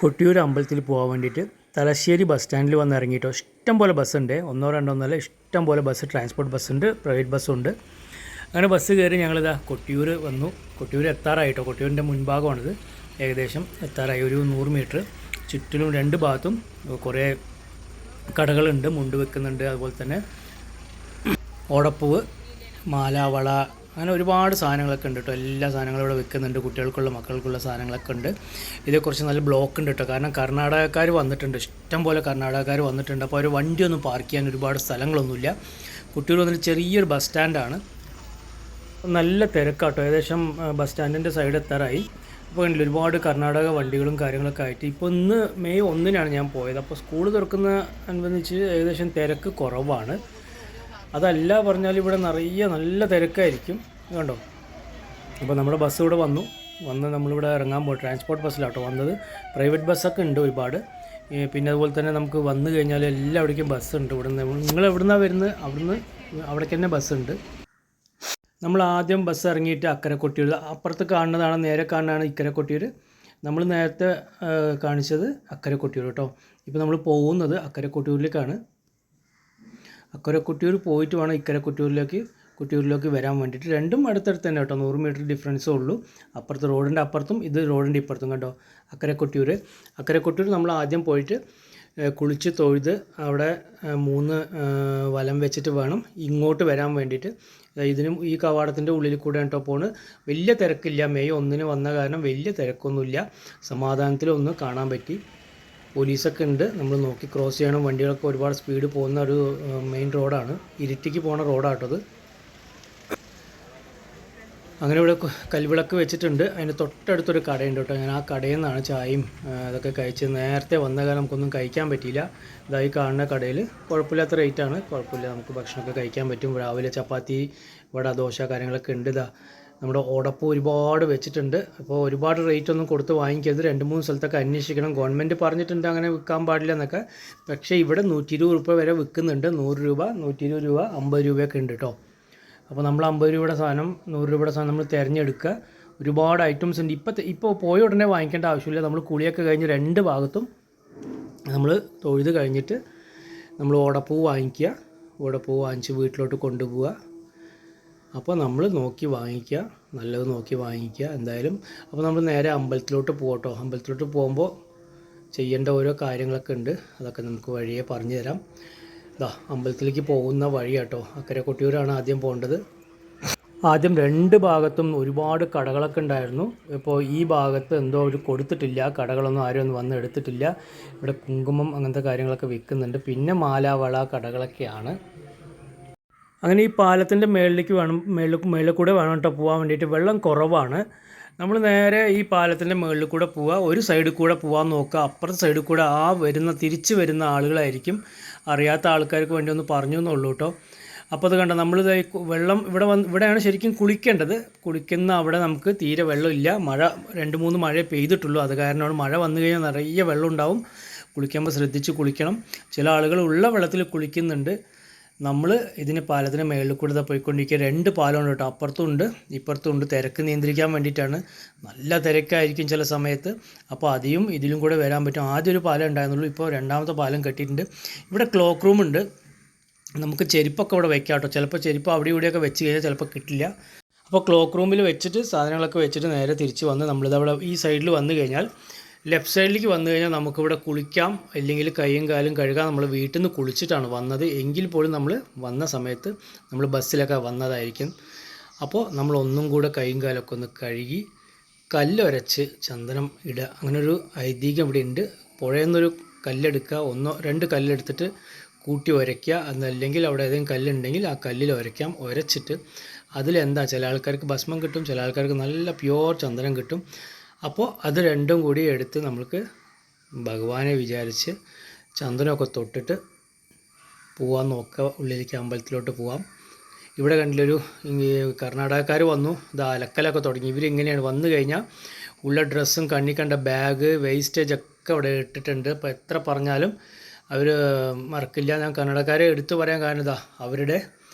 കൊട്ടിയൂർ അമ്പലത്തിൽ പോകാൻ വേണ്ടിയിട്ട് തലശ്ശേരി ബസ് സ്റ്റാൻഡിൽ വന്ന് ഇറങ്ങിയിട്ടോ. ഇഷ്ടം പോലെ ബസ്സുണ്ട്, ഒന്നോ രണ്ടോ ഒന്നല്ല, ഇഷ്ടം പോലെ ബസ്, ട്രാൻസ്പോർട്ട് ബസ്സുണ്ട്, പ്രൈവറ്റ് ബസ്സുണ്ട്. അങ്ങനെ ബസ് കയറി ഞങ്ങളിതാ കൊട്ടിയൂർ വന്നു. കൊട്ടിയൂർ എത്താറായിട്ടോ. കൊട്ടിയൂരിൻ്റെ മുൻഭാഗമാണിത്. ഏകദേശം എത്താറായി. ഒരു 100 മീറ്റർ ചുറ്റിലും രണ്ട് ഭാഗത്തും കുറേ കടകളുണ്ട്, മുണ്ട് വെക്കുന്നുണ്ട്. അതുപോലെ തന്നെ ഓടപ്പൂവ്, മാല, വള, അങ്ങനെ ഒരുപാട് സാധനങ്ങളൊക്കെ ഉണ്ട് കേട്ടോ. എല്ലാ സാധനങ്ങളും ഇവിടെ വെക്കുന്നുണ്ട്. കുട്ടികൾക്കുള്ള മക്കൾക്കുള്ള സാധനങ്ങളൊക്കെ ഉണ്ട്. ഇതേക്കുറിച്ച് നല്ല ബ്ലോക്ക് ഉണ്ട് കേട്ടോ. കാരണം കർണാടകക്കാർ വന്നിട്ടുണ്ട്, ഇഷ്ടം പോലെ കർണാടകക്കാർ വന്നിട്ടുണ്ട്. അപ്പോൾ അവർ വണ്ടിയൊന്നും പാർക്ക് ചെയ്യാൻ ഒരുപാട് സ്ഥലങ്ങളൊന്നുമില്ല. കുട്ടികൾ വന്നിട്ട് ചെറിയൊരു ബസ് സ്റ്റാൻഡാണ്. നല്ല തിരക്കാട്ടോ. ഏകദേശം ബസ് സ്റ്റാൻഡിൻ്റെ സൈഡ് എത്താറായി. അപ്പോൾ കണ്ടില്ല, ഒരുപാട് കർണാടക വണ്ടികളും കാര്യങ്ങളൊക്കെ ആയിട്ട്. ഇപ്പോൾ ഇന്ന് മെയ് 1-നാണ് ഞാൻ പോയത്. അപ്പോൾ സ്കൂൾ തുറക്കുന്ന അനുബന്ധിച്ച് ഏകദേശം തിരക്ക് കുറവാണ്. അതല്ല പറഞ്ഞാൽ ഇവിടെ നിറയെ നല്ല തിരക്കായിരിക്കും. കണ്ടോ. അപ്പോൾ നമ്മുടെ ബസ് ഇവിടെ വന്ന് നമ്മളിവിടെ ഇറങ്ങാൻ പോകും. ട്രാൻസ്പോർട്ട് ബസ്സിലാട്ടോ വന്നത്. പ്രൈവറ്റ് ബസ്സൊക്കെ ഉണ്ട് ഒരുപാട്. പിന്നെ അതുപോലെ തന്നെ നമുക്ക് വന്നു കഴിഞ്ഞാൽ എല്ലാവിടേക്കും ബസ്സുണ്ട്. ഇവിടെ നിന്ന് നിങ്ങൾ എവിടുന്നാണ് വരുന്നത് അവിടേക്ക് തന്നെ ബസ്സുണ്ട്. നമ്മൾ ആദ്യം ബസ് ഇറങ്ങിയിട്ട് അക്കരെ കൊട്ടിയൂർ, അപ്പുറത്ത് കാണുന്നതാണ്, നേരെ കാണുന്നതാണ് ഇക്കരെ കൊട്ടിയൂർ. നമ്മൾ നേരത്തെ കാണിച്ചത് അക്കരെ കൊട്ടിയൂർ കേട്ടോ. ഇപ്പോൾ നമ്മൾ പോകുന്നത് അക്കരെ കൊട്ടിയൂരിലേക്കാണ്. അക്കരെ കൊട്ടിയൂർ പോയിട്ട് വേണം ഇക്കരെ കൊട്ടിയൂരിലേക്ക് വരാൻ വേണ്ടിയിട്ട്. രണ്ടും അടുത്തടുത്ത് തന്നെ കേട്ടോ. 100 മീറ്റർ ഡിഫറൻസേ ഉള്ളൂ. അപ്പുറത്ത് റോഡിൻ്റെ അപ്പുറത്തും ഇത് റോഡിൻ്റെ ഇപ്പുറത്തും കേട്ടോ. അക്കരെ കൊട്ടിയൂർ നമ്മൾ ആദ്യം പോയിട്ട് കുളിച്ച് തൊഴുത് അവിടെ 3 വലം വെച്ചിട്ട് വേണം ഇങ്ങോട്ട് വരാൻ വേണ്ടിയിട്ട്. ഇതിനും ഈ കവാടത്തിൻ്റെ ഉള്ളിൽ കൂടെ കേട്ടോ പോണ്. വലിയ തിരക്കില്ല. മെയ് 1-ന് വന്ന കാരണം വലിയ തിരക്കൊന്നുമില്ല. സമാധാനത്തിലൊന്ന് കാണാൻ പറ്റി. പോലീസൊക്കെ ഉണ്ട്. നമ്മൾ നോക്കി ക്രോസ് ചെയ്യണം. വണ്ടികളൊക്കെ ഒരുപാട് സ്പീഡ് പോകുന്ന ഒരു മെയിൻ റോഡാണ്. ഇരിട്ടിക്ക് പോണ റോഡാട്ടത്. അങ്ങനെ ഇവിടെ കൽവിളക്ക് വെച്ചിട്ടുണ്ട്. അതിന് തൊട്ടടുത്തൊരു കടയുണ്ട് കേട്ടോ. ഞാൻ ആ കടയിൽ നിന്നാണ് ചായയും അതൊക്കെ കഴിച്ച്. നേരത്തെ വന്ന കാരണം നമുക്കൊന്നും കഴിക്കാൻ പറ്റിയില്ല. ഇതായി കാണുന്ന കടയിൽ കുഴപ്പമില്ലാത്ത റേറ്റാണ്. കുഴപ്പമില്ല, നമുക്ക് ഭക്ഷണമൊക്കെ കഴിക്കാൻ പറ്റും. രാവിലെ ചപ്പാത്തി, വട, ദോശ കാര്യങ്ങളൊക്കെ ഉണ്ട്. ഇതാ നമ്മുടെ ഓടപ്പ് ഒരുപാട് വെച്ചിട്ടുണ്ട്. അപ്പോൾ ഒരുപാട് റേറ്റ് ഒന്നും കൊടുത്ത് വാങ്ങിക്കരുത്. 2-3 സ്ഥലത്തൊക്കെ അന്വേഷിക്കണം. ഗവൺമെൻറ് പറഞ്ഞിട്ടുണ്ട് അങ്ങനെ വിൽക്കാൻ പാടില്ല എന്നൊക്കെ. പക്ഷേ ഇവിടെ 120 രൂപ വരെ വിൽക്കുന്നുണ്ട്. 100 രൂപ, 120 രൂപ, 50 രൂപയൊക്കെ ഉണ്ട് കേട്ടോ. അപ്പോൾ നമ്മൾ 50 രൂപയുടെ സാധനം, 100 രൂപയുടെ സാധനം നമ്മൾ തിരഞ്ഞെടുക്കുക. ഒരുപാട് ഐറ്റംസ് ഉണ്ട്. ഇപ്പോൾ പോയ ഉടനെ വാങ്ങിക്കേണ്ട ആവശ്യമില്ല. നമ്മൾ കുളിയൊക്കെ കഴിഞ്ഞ് 2 ഭാഗത്തും നമ്മൾ തൊഴുത് കഴിഞ്ഞിട്ട് നമ്മൾ ഓടപ്പൂവ് വാങ്ങിക്കുക. ഓടപ്പൂവ് വാങ്ങിച്ച് വീട്ടിലോട്ട് കൊണ്ടുപോവുക. അപ്പോൾ നമ്മൾ നോക്കി വാങ്ങിക്കുക, നല്ലത് നോക്കി വാങ്ങിക്കുക എന്തായാലും. അപ്പോൾ നമ്മൾ നേരെ അമ്പലത്തിലോട്ട് പോകട്ടോ. അമ്പലത്തിലോട്ട് പോകുമ്പോൾ ചെയ്യേണ്ട ഓരോ കാര്യങ്ങളൊക്കെ ഉണ്ട്. അതൊക്കെ നമുക്ക് വഴിയെ പറഞ്ഞു തരാം. അമ്പലത്തിലേക്ക് പോകുന്ന വഴി കേട്ടോ. അക്കരെ കൊട്ടിയൂരാണ് ആദ്യം പോകേണ്ടത്. ആദ്യം 2 ഭാഗത്തും ഒരുപാട് കടകളൊക്കെ ഉണ്ടായിരുന്നു. ഇപ്പോൾ ഈ ഭാഗത്ത് എന്തോ അവർ കൊടുത്തിട്ടില്ല. കടകളൊന്നും ആരും ഒന്നും വന്ന് എടുത്തിട്ടില്ല. ഇവിടെ കുങ്കുമം അങ്ങനത്തെ കാര്യങ്ങളൊക്കെ വിൽക്കുന്നുണ്ട്. പിന്നെ മാല, വള കടകളൊക്കെയാണ്. അങ്ങനെ ഈ പാലത്തിൻ്റെ മേളിൽ കൂടെ വേണം കേട്ടോ പോകാൻ വേണ്ടിയിട്ട്. വെള്ളം കുറവാണ്. നമ്മൾ നേരെ ഈ പാലത്തിൻ്റെ മുകളിൽ കൂടെ പോവുക. ഒരു സൈഡിൽ കൂടെ പോകാൻ നോക്കുക. അപ്പുറത്തെ സൈഡിൽ കൂടെ തിരിച്ച് വരുന്ന ആളുകളായിരിക്കും. അറിയാത്ത ആൾക്കാർക്ക് വേണ്ടി ഒന്ന് പറഞ്ഞു എന്നുള്ളൂ കേട്ടോ. അപ്പോൾ അത് കണ്ടോ, നമ്മൾ വെള്ളം ഇവിടെയാണ് ശരിക്കും കുളിക്കേണ്ടത്. കുളിക്കുന്ന അവിടെ നമുക്ക് തീരെ വെള്ളമില്ല. മഴ 2-3 മഴ പെയ്തിട്ടുള്ളൂ. അത് കാരണമാണ്. മഴ വന്നു കഴിഞ്ഞാൽ നിറയെ വെള്ളം ഉണ്ടാവും. കുളിക്കുമ്പോൾ ശ്രദ്ധിച്ച് കുളിക്കണം. ചില ആളുകൾ ഉള്ള വെള്ളത്തിൽ കുളിക്കുന്നുണ്ട്. നമ്മൾ ഇതിന് പാലത്തിന് മേളിൽ കൂടെ പോയിക്കൊണ്ടിരിക്കുക. 2 പാലമുണ്ട് കേട്ടോ. അപ്പുറത്തും ഉണ്ട് ഇപ്പുറത്തും ഉണ്ട്. തിരക്ക് നിയന്ത്രിക്കാൻ വേണ്ടിയിട്ടാണ്. നല്ല തിരക്കായിരിക്കും ചില സമയത്ത്. അപ്പോൾ ഇതിലും കൂടെ വരാൻ പറ്റും. ആദ്യം ഒരു പാലം ഉണ്ടായിരുന്നുള്ളൂ. ഇപ്പോൾ 2ാമത്തെ പാലം കെട്ടിയിട്ടുണ്ട്. ഇവിടെ ക്ലോക്ക് റൂമുണ്ട്. നമുക്ക് ചെരുപ്പൊക്കെ ഇവിടെ വെക്കാം കേട്ടോ. ചിലപ്പോൾ ചെരുപ്പ് അവിടെ ഇവിടെയൊക്കെ വെച്ച് കഴിഞ്ഞാൽ ചിലപ്പോൾ കിട്ടില്ല. അപ്പോൾ ക്ലോക്ക് റൂമിൽ വെച്ചിട്ട് സാധനങ്ങളൊക്കെ വെച്ചിട്ട് നേരെ തിരിച്ച് വന്ന് നമ്മളിതവിടെ ഈ സൈഡിൽ വന്നു കഴിഞ്ഞാൽ, ലെഫ്റ്റ് സൈഡിലേക്ക് വന്നു കഴിഞ്ഞാൽ നമുക്കിവിടെ കുളിക്കാം. അല്ലെങ്കിൽ കൈയും കാലും കഴുകാം. നമ്മൾ വീട്ടിൽ നിന്ന് കുളിച്ചിട്ടാണ് വന്നത്. എങ്കിൽ പോലും നമ്മൾ വന്ന സമയത്ത് നമ്മൾ ബസ്സിലൊക്കെ വന്നതായിരിക്കും. അപ്പോൾ നമ്മൾ ഒന്നും കൂടെ കൈയും കാലൊക്കെ ഒന്ന് കഴുകി കല്ലൊരച്ച് ചന്ദനം ഇടുക. അങ്ങനൊരു ഐതിഹ്യം ഇവിടെ ഉണ്ട്. പുഴയിൽ നിന്നൊരു കല്ലെടുക്കുക. 1-2 കല്ലെടുത്തിട്ട് കൂട്ടി ഉരയ്ക്കുക. അതല്ലെങ്കിൽ അവിടെ ഏതെങ്കിലും കല്ലുണ്ടെങ്കിൽ ആ കല്ലിൽ ഉരച്ചിട്ട് അതിലെന്താ, ചില ആൾക്കാർക്ക് ഭസ്മം കിട്ടും, ചില ആൾക്കാർക്ക് നല്ല പ്യുവർ ചന്ദനം കിട്ടും. അപ്പോൾ അത് രണ്ടും കൂടി എടുത്ത് നമുക്ക് ഭഗവാനെ വിചാരിച്ച് ചന്ദനമൊക്കെ തൊട്ടിട്ട് പോകാൻ നോക്കുക. ഉള്ളിലേക്ക് അമ്പലത്തിലോട്ട് പോകാം. ഇവിടെ കണ്ടില്ലൊരു കർണാടകക്കാർ വന്നു. ഇത് അലക്കലൊക്കെ തുടങ്ങി. ഇവരിങ്ങനെയാണ് വന്നു കഴിഞ്ഞാൽ ഉള്ള ഡ്രസ്സും കണ്ണി കണ്ട ബാഗ്, വേസ്റ്റേജ് ഒക്കെ അവിടെ ഇട്ടിട്ടുണ്ട്. അപ്പോൾ എത്ര പറഞ്ഞാലും അവർ മറക്കില്ല. ഞാൻ കന്നഡക്കാരെ എടുത്തു പറയാൻ കാരണം അവരുടെ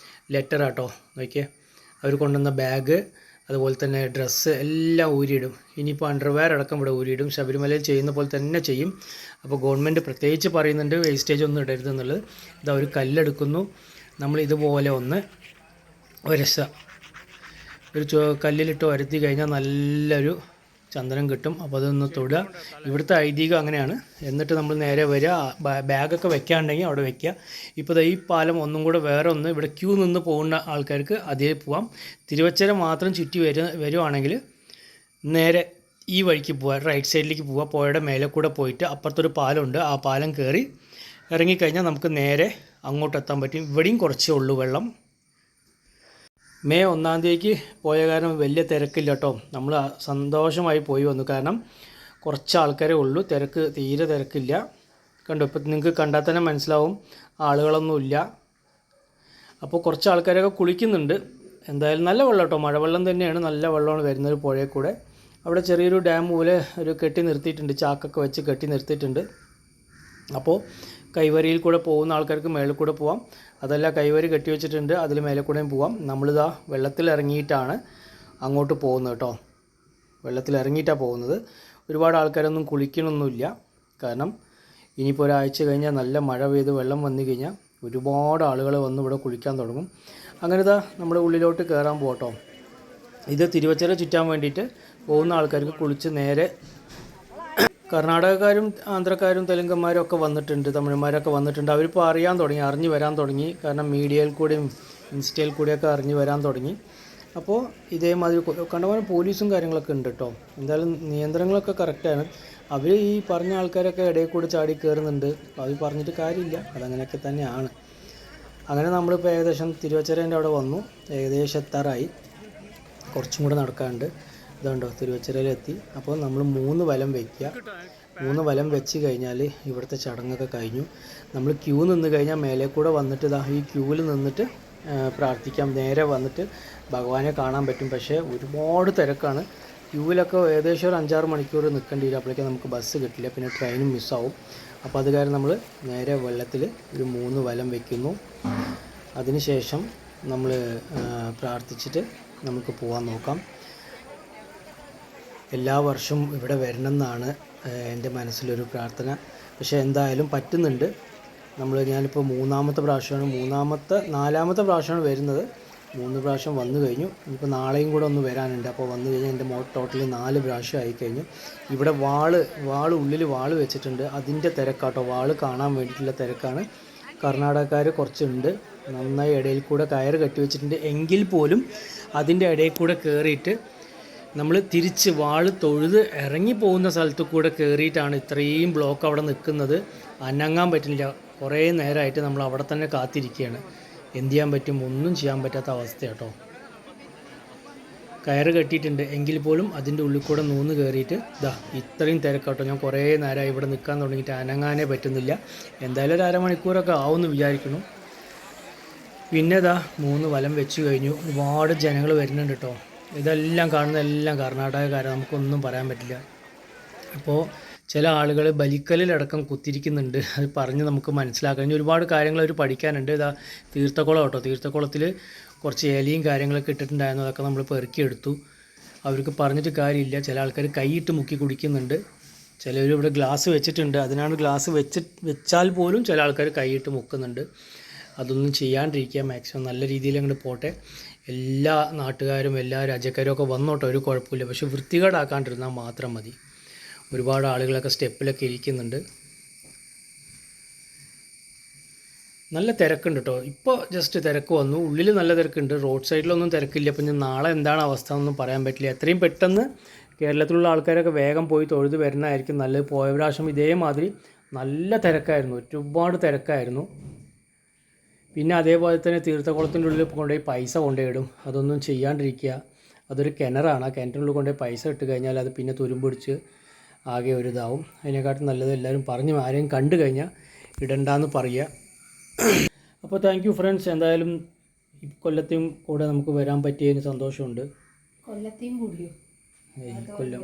ലെറ്റർ ആട്ടോ. നോക്കിയേ, അവർ കൊണ്ടുവന്ന ബാഗ്, അതുപോലെ തന്നെ ഡ്രസ്സ് എല്ലാം ഊരിയിടും. ഇനിയിപ്പോൾ അണ്ടർവെയർ അടക്കം ഇവിടെ ഊരിയിടും. ശബരിമലയിൽ ചെയ്യുന്ന പോലെ തന്നെ ചെയ്യും. അപ്പോൾ ഗവൺമെൻറ് പ്രത്യേകിച്ച് പറയുന്നുണ്ട് വേസ്റ്റേജ് ഒന്നും ഇടരുതെന്നുള്ളത്. ഇതാ ഒരു കല്ലെടുക്കുന്നു. നമ്മൾ ഇതുപോലെ ഒന്ന് ഉരസ ഒരു കല്ലിലിട്ട് ഉരത്തി കഴിഞ്ഞാൽ നല്ലൊരു ചന്ദനം കിട്ടും. അപ്പോൾ അതൊന്ന് തൊടുക. ഇവിടുത്തെ ഐതിഹ്യം അങ്ങനെയാണ്. എന്നിട്ട് നമ്മൾ നേരെ വരിക, ബാഗൊക്കെ വെക്കാനുണ്ടെങ്കിൽ അവിടെ വെക്കുക. ഇപ്പോൾ ഈ പാലം ഒന്നും കൂടെ വേറെ ഒന്ന് ഇവിടെ ക്യൂ നിന്ന് പോകുന്ന ആൾക്കാർക്ക് അതേ പോവാം. തിരുവച്ചര മാത്രം ചുറ്റി വരുവാണെങ്കിൽ നേരെ ഈ വഴിക്ക് പോവുക, റൈറ്റ് സൈഡിലേക്ക് പോവുക. പുഴയുടെ മേലെ കൂടെ പോയിട്ട് അപ്പുറത്തൊരു പാലമുണ്ട്, ആ പാലം കയറി ഇറങ്ങിക്കഴിഞ്ഞാൽ നമുക്ക് നേരെ അങ്ങോട്ട് എത്താൻ പറ്റും. ഇവിടെയും കുറച്ചേ ഉള്ളൂ വെള്ളം. മെയ് 1-ാം തീയതിക്ക് പോയ കാരണം വലിയ തിരക്കില്ല കേട്ടോ. നമ്മൾ സന്തോഷമായി പോയി വന്നു. കാരണം കുറച്ച് ആൾക്കാരേ ഉള്ളൂ, തീരെ തിരക്കില്ല. കണ്ടോ, ഇപ്പം നിങ്ങൾക്ക് കണ്ടാൽ തന്നെ മനസ്സിലാവും ആളുകളൊന്നുമില്ല. അപ്പോൾ കുറച്ച് ആൾക്കാരൊക്കെ കുളിക്കുന്നുണ്ട്. എന്തായാലും നല്ല വെള്ളം കേട്ടോ, മഴവെള്ളം തന്നെയാണ്, നല്ല വെള്ളമാണ് വരുന്നത് പുഴയിൽ കൂടെ. അവിടെ ചെറിയൊരു ഡാം പോലെ ഒരു കെട്ടി നിർത്തിയിട്ടുണ്ട്, ചാക്കൊക്കെ വെച്ച് കെട്ടി നിർത്തിയിട്ടുണ്ട്. അപ്പോൾ കൈവരിയിൽ കൂടെ പോകുന്ന ആൾക്കാർക്ക് മേളിൽ കൂടെ പോവാം. അതല്ല, കൈവരി കെട്ടി വെച്ചിട്ടുണ്ട്, അതിൽ മേലെ കൂടെയും പോവാം. നമ്മളിതാ വെള്ളത്തിലിറങ്ങിയിട്ടാണ് അങ്ങോട്ട് പോകുന്നത് കേട്ടോ. വെള്ളത്തിലിറങ്ങിയിട്ടാണ് പോകുന്നത്. ഒരുപാട് ആൾക്കാരൊന്നും കുളിക്കണമൊന്നുമില്ല. കാരണം ഇനിയിപ്പോൾ ഒരാഴ്ച കഴിഞ്ഞാൽ നല്ല മഴ പെയ്ത് വെള്ളം വന്നു കഴിഞ്ഞാൽ ഒരുപാട് ആളുകൾ വന്ന് ഇവിടെ കുളിക്കാൻ തുടങ്ങും. അങ്ങനെ ഇതാ നമ്മുടെ ഉള്ളിലോട്ട് കയറാൻ പോകട്ടോ. ഇത് തിരുവച്ചര ചുറ്റാൻ വേണ്ടിയിട്ട് പോകുന്ന ആൾക്കാർക്ക് കുളിച്ച് നേരെ കർണാടകക്കാരും ആന്ധ്രക്കാരും തെലുങ്കന്മാരും ഒക്കെ വന്നിട്ടുണ്ട്, തമിഴന്മാരൊക്കെ വന്നിട്ടുണ്ട്. അവരിപ്പോൾ അറിഞ്ഞു വരാൻ തുടങ്ങി. കാരണം മീഡിയയിൽ കൂടെയും ഇൻസ്റ്റയിൽ കൂടെയൊക്കെ അറിഞ്ഞു വരാൻ തുടങ്ങി. അപ്പോൾ ഇതേമാതിരി കണ്ടമാനം പോലീസും കാര്യങ്ങളൊക്കെ ഉണ്ട് കേട്ടോ. എന്തായാലും നിയന്ത്രണങ്ങളൊക്കെ കറക്റ്റാണ്. അവർ ഈ പറഞ്ഞ ആൾക്കാരൊക്കെ ഇടയിൽ കൂടെ ചാടി കയറുന്നുണ്ട്. അത് പറഞ്ഞിട്ട് കാര്യമില്ല, അതങ്ങനെയൊക്കെ തന്നെയാണ്. അങ്ങനെ നമ്മളിപ്പോൾ ഏകദേശം തിരുവച്ചരേൻ്റെ അവിടെ വന്നു. ഏകദേശം എത്താറായി, കുറച്ചും കൂടെ നടക്കാനുണ്ട്. ഇതുണ്ടോ, തിരുവച്ചരയിലെത്തി. അപ്പോൾ നമ്മൾ 3 വലം വയ്ക്കുക. 3 വലം വെച്ച് കഴിഞ്ഞാൽ ഇവിടുത്തെ ചടങ്ങൊക്കെ കഴിഞ്ഞു. നമ്മൾ ക്യൂ നിന്ന് കഴിഞ്ഞാൽ മേലെ കൂടെ വന്നിട്ട് ഇതാ ഈ ക്യൂവിൽ നിന്നിട്ട് പ്രാർത്ഥിക്കാം. നേരെ വന്നിട്ട് ഭഗവാനെ കാണാൻ പറ്റും. പക്ഷേ ഒരുപാട് തിരക്കാണ്. ക്യൂവിലൊക്കെ ഏകദേശം ഒരു 5-6 മണിക്കൂർ നിൽക്കേണ്ടി വരും. അപ്പോഴേക്കും നമുക്ക് ബസ് കിട്ടില്ല, പിന്നെ ട്രെയിനും മിസ്സാവും. അപ്പോൾ അത് കാരണം നമ്മൾ നേരെ വെള്ളത്തിൽ ഒരു 3 വലം വയ്ക്കുന്നു. അതിനുശേഷം നമ്മൾ പ്രാർത്ഥിച്ചിട്ട് നമുക്ക് പോകാൻ നോക്കാം. എല്ലാ വർഷവും ഇവിടെ വരണമെന്നാണ് എൻ്റെ മനസ്സിലൊരു പ്രാർത്ഥന. പക്ഷേ എന്തായാലും പറ്റുന്നുണ്ട്. ഞാനിപ്പോൾ 3-ാമത്തെ പ്രാവശ്യമാണ്, 4-ാമത്തെ പ്രാവശ്യമാണ് വരുന്നത്. 3 പ്രാവശ്യം വന്നു കഴിഞ്ഞു. ഇനിയിപ്പോൾ നാളെയും കൂടെ ഒന്ന് വരാനുണ്ട്. അപ്പോൾ വന്നു കഴിഞ്ഞാൽ എൻ്റെ ടോട്ടലി 4 പ്രാവശ്യം ആയിക്കഴിഞ്ഞു. ഇവിടെ ഉള്ളിൽ വാള് വെച്ചിട്ടുണ്ട്, അതിൻ്റെ തിരക്കാട്ടോ. വാള് കാണാൻ വേണ്ടിയിട്ടുള്ള തിരക്കാണ്. കർണാടകക്കാർ കുറച്ചുണ്ട്, നന്നായി ഇടയിൽ കൂടെ കയറ് കെട്ടി വെച്ചിട്ടുണ്ട്. എങ്കിൽ പോലും അതിൻ്റെ ഇടയിൽ കൂടെ കയറിയിട്ട് നമ്മൾ തിരിച്ച് വാള് തൊഴുത് ഇറങ്ങി പോകുന്ന സ്ഥലത്ത് കൂടെ കയറിയിട്ടാണ് ഇത്രയും ബ്ലോക്ക് അവിടെ നിൽക്കുന്നത്. അനങ്ങാൻ പറ്റുന്നില്ല. കുറേ നേരമായിട്ട് നമ്മൾ അവിടെ തന്നെ കാത്തിരിക്കുകയാണ്. എന്ത് ചെയ്യാൻ പറ്റും, ഒന്നും ചെയ്യാൻ പറ്റാത്ത അവസ്ഥ കേട്ടോ. കയറ് കെട്ടിയിട്ടുണ്ട്, എങ്കിൽ പോലും അതിൻ്റെ ഉള്ളിൽ കൂടെ നൂന്ന് കയറിയിട്ട് ഇത്രയും തിരക്കാട്ടോ. ഞാൻ കുറേ നേരമായി ഇവിടെ നിൽക്കാൻ തുടങ്ങിയിട്ട് അനങ്ങാനേ പറ്റുന്നില്ല. എന്തായാലും ഒരു അരമണിക്കൂറൊക്കെ ആവുമെന്ന് വിചാരിക്കുന്നു. പിന്നെ 3 വലം വെച്ച് കഴിഞ്ഞു. ഒരുപാട് ജനങ്ങൾ വരുന്നുണ്ട് കേട്ടോ. ഇതെല്ലാം കാണുന്നതെല്ലാം കർണാടകക്കാരാണ്, നമുക്കൊന്നും പറയാൻ പറ്റില്ല. ഇപ്പോൾ ചില ആളുകൾ ബലിക്കലിലടക്കം കുത്തിരിക്കുന്നുണ്ട്. അത് പറഞ്ഞ് നമുക്ക് മനസ്സിലാക്കാം. ഇനി ഒരുപാട് കാര്യങ്ങൾ അവർ പഠിക്കാനുണ്ട്. തീർത്ഥക്കുളം കേട്ടോ. തീർത്ഥക്കുളത്തിൽ കുറച്ച് ഇലയും കാര്യങ്ങളൊക്കെ ഇട്ടിട്ടുണ്ടായിരുന്നു, അതൊക്കെ നമ്മൾ പെറുക്കിയെടുത്തു. അവർക്ക് പറഞ്ഞിട്ട് കാര്യമില്ല. ചില ആൾക്കാർ കൈയിട്ട് മുക്കി കുടിക്കുന്നുണ്ട്. ചിലർ ഇവിടെ ഗ്ലാസ് വെച്ചിട്ടുണ്ട്, അതിനാണ് ഗ്ലാസ് വെച്ചാൽ പോലും ചില ആൾക്കാർ കൈയിട്ട് മുക്കുന്നുണ്ട്. അതൊന്നും ചെയ്യാണ്ടിരിക്കുക, മാക്സിമം നല്ല രീതിയിൽ അങ്ങോട്ട് പോട്ടെ. എല്ലാ നാട്ടുകാരും എല്ലാ രാജ്യക്കാരും ഒക്കെ വന്നോട്ടെ, ഒരു കുഴപ്പമില്ല. പക്ഷെ വൃത്തികേടാക്കാണ്ടിരുന്നാൽ മാത്രം മതി. ഒരുപാട് ആളുകളൊക്കെ സ്റ്റെപ്പിലൊക്കെ ഇരിക്കുന്നുണ്ട്. നല്ല തിരക്കുണ്ട് കേട്ടോ. ഇപ്പോൾ ജസ്റ്റ് തിരക്ക് വന്നു, ഉള്ളിൽ നല്ല തിരക്കുണ്ട്. റോഡ് സൈഡിലൊന്നും തിരക്കില്ല. അപ്പം ഞാൻ നാളെ എന്താണ് അവസ്ഥ എന്നൊന്നും പറയാൻ പറ്റില്ല. എത്രയും പെട്ടെന്ന് കേരളത്തിലുള്ള ആൾക്കാരൊക്കെ വേഗം പോയി തൊഴുത് വരുന്നതായിരിക്കും നല്ലത്. പോയ പ്രാവശ്യം ഇതേമാതിരി നല്ല തിരക്കായിരുന്നു, ഒരുപാട് തിരക്കായിരുന്നു. പിന്നെ അതേപോലെ തന്നെ തീർത്ഥക്കുളത്തിൻ്റെ ഉള്ളിൽ കൊണ്ടുപോയി പൈസ കൊണ്ടുപോയിടും. അതൊന്നും ചെയ്യാണ്ടിരിക്കുക. അതൊരു കിണറാണ്. ആ കിണറ്റിനുള്ളിൽ കൊണ്ടുപോയി പൈസ ഇട്ട് കഴിഞ്ഞാൽ അത് പിന്നെ തുരുമ്പിടിച്ച് ആകെ ഒരു ഇതാവും. അതിനെക്കാട്ടും നല്ലത് എല്ലാവരും പറഞ്ഞു, ആരെയും കണ്ടു കഴിഞ്ഞാൽ ഇടണ്ടെന്ന് പറയുക. അപ്പോൾ താങ്ക് യു ഫ്രണ്ട്സ്. എന്തായാലും കൊല്ലത്തെയും കൂടെ നമുക്ക് വരാൻ പറ്റിയതിന് സന്തോഷമുണ്ട്. കൊല്ലത്തെയും കൂടിയോ? കൊല്ലം